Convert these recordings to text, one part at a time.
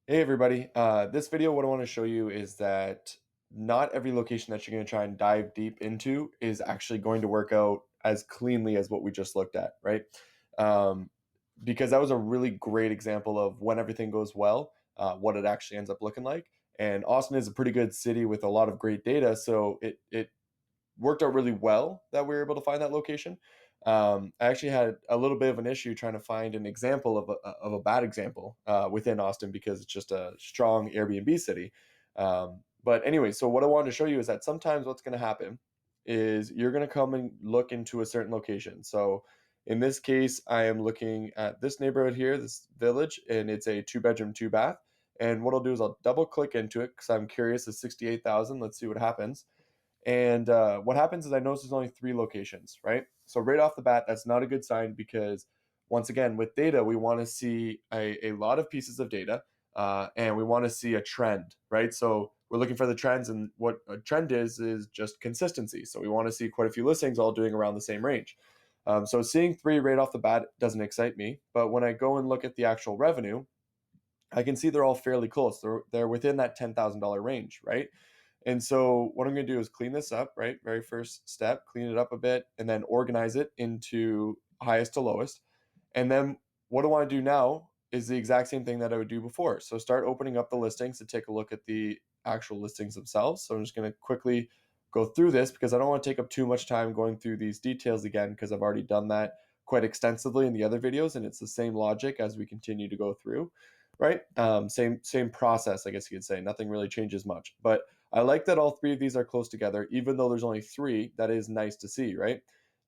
Hey everybody, this video what I want to show you is that not every location that you're going to try and dive deep into is actually going to work out as cleanly as what we just looked at, right? Um, because that was a really great example of when everything goes well, what it actually ends up looking like. And Austin is a pretty good city with a lot of great data, so it worked out really well that we were able to find that location. I actually had a little bit of an issue trying to find an example of a bad example within Austin because it's just a strong Airbnb city. But anyway, so what I wanted to show you is that sometimes what's going to happen is you're going to come and look into a certain location. So in this case, I am looking at this neighborhood here, this village, and it's a 2 bedroom, 2 bath. And what I'll do is I'll double click into it because I'm curious. It's 68,000. Let's see what happens. And what happens is I notice there's only 3 locations, right? So right off the bat, that's not a good sign because once again, with data, we want to see a lot of pieces of data and we want to see a trend, right? So we're looking for the trends, and what a trend is just consistency. So we want to see quite a few listings all doing around the same range. So seeing 3 right off the bat doesn't excite me, but when I go and look at the actual revenue, I can see they're all fairly close. They're within that $10,000 range, right? And so what I'm going to do is clean this up, right? Very first step, clean it up a bit and then organize it into highest to lowest. And then what I want to do now is the exact same thing that I would do before. So start opening up the listings to take a look at the actual listings themselves. So I'm just going to quickly go through this because I don't want to take up too much time going through these details again because I've already done that quite extensively in the other videos, and it's the same logic as we continue to go through, right? Same process, I guess you could say. Nothing really changes much, but I like that all 3 of these are close together, even though there's only 3. That is nice to see, right?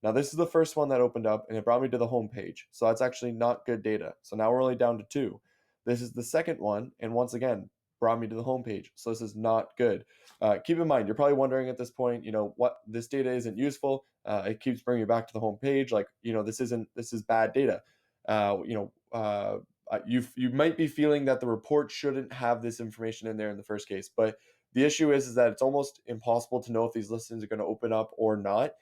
Now, this is the first one that opened up and it brought me to the home page. So that's actually not good data. So now we're only down to 2. This is the second one, and once again, brought me to the home page. So this is not good. Keep in mind, you're probably wondering at this point, what this data isn't useful. It keeps bringing you back to the home page. Like, this is bad data. You might be feeling that the report shouldn't have this information in there in the first case, but the issue is that it's almost impossible to know if these listings are going to open up or not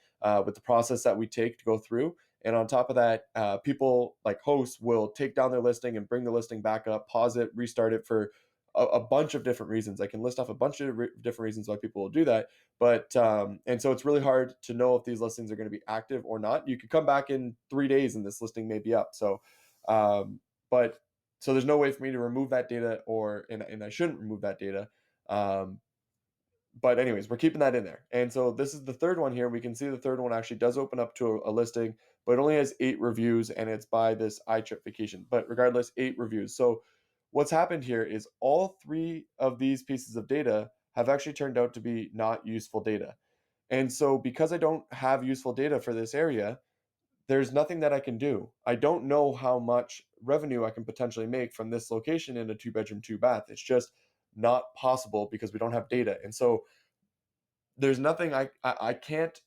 with the process that we take to go through. And on top of that, people like hosts will take down their listing and bring the listing back up, pause it, restart it for a bunch of different reasons. I can list off a bunch of different reasons why people will do that. But and so it's really hard to know if these listings are going to be active or not. You could come back in 3 days and this listing may be up. But so there's no way for me to remove that data, and I shouldn't remove that data. Um, but anyways, we're keeping that in there. And so this is the third one here. We can see the third one actually does open up to a listing, but it only has 8 reviews and it's by this iTrip vacation. But regardless, 8 reviews. So what's happened here is all 3 of these pieces of data have actually turned out to be not useful data. And so because I don't have useful data for this area, there's nothing that I can do. I don't know how much revenue I can potentially make from this location in a 2 bedroom, 2 bath. It's just not possible because we don't have data. And so there's nothing I can't,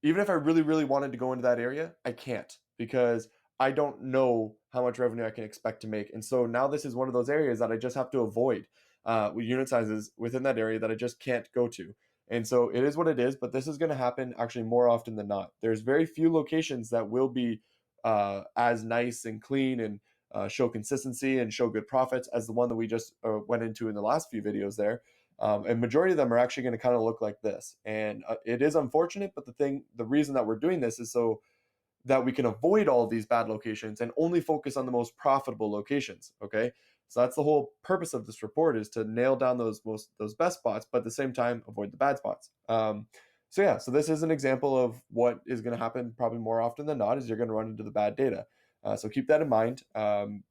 even if I really, really wanted to go into that area, I can't because I don't know how much revenue I can expect to make. And so now this is one of those areas that I just have to avoid with unit sizes within that area that I just can't go to. And so it is what it is, but this is going to happen actually more often than not. There's very few locations that will be as nice and clean and show consistency and show good profits as the one that we just went into in the last few videos there. And majority of them are actually going to kind of look like this. And it is unfortunate, but the reason that we're doing this is so that we can avoid all of these bad locations and only focus on the most profitable locations. Okay. So that's the whole purpose of this report, is to nail down those best spots, but at the same time, avoid the bad spots. So yeah, so this is an example of what is going to happen probably more often than not is you're going to run into the bad data. So keep that in mind.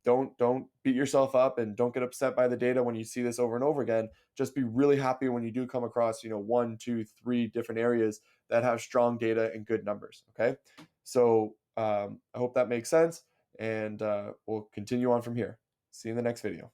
Don't beat yourself up and don't get upset by the data when you see this over and over again. Just be really happy when you do come across 1, 2, 3 different areas that have strong data and good numbers. Okay, so I hope that makes sense, and we'll continue on from here. See you in the next video.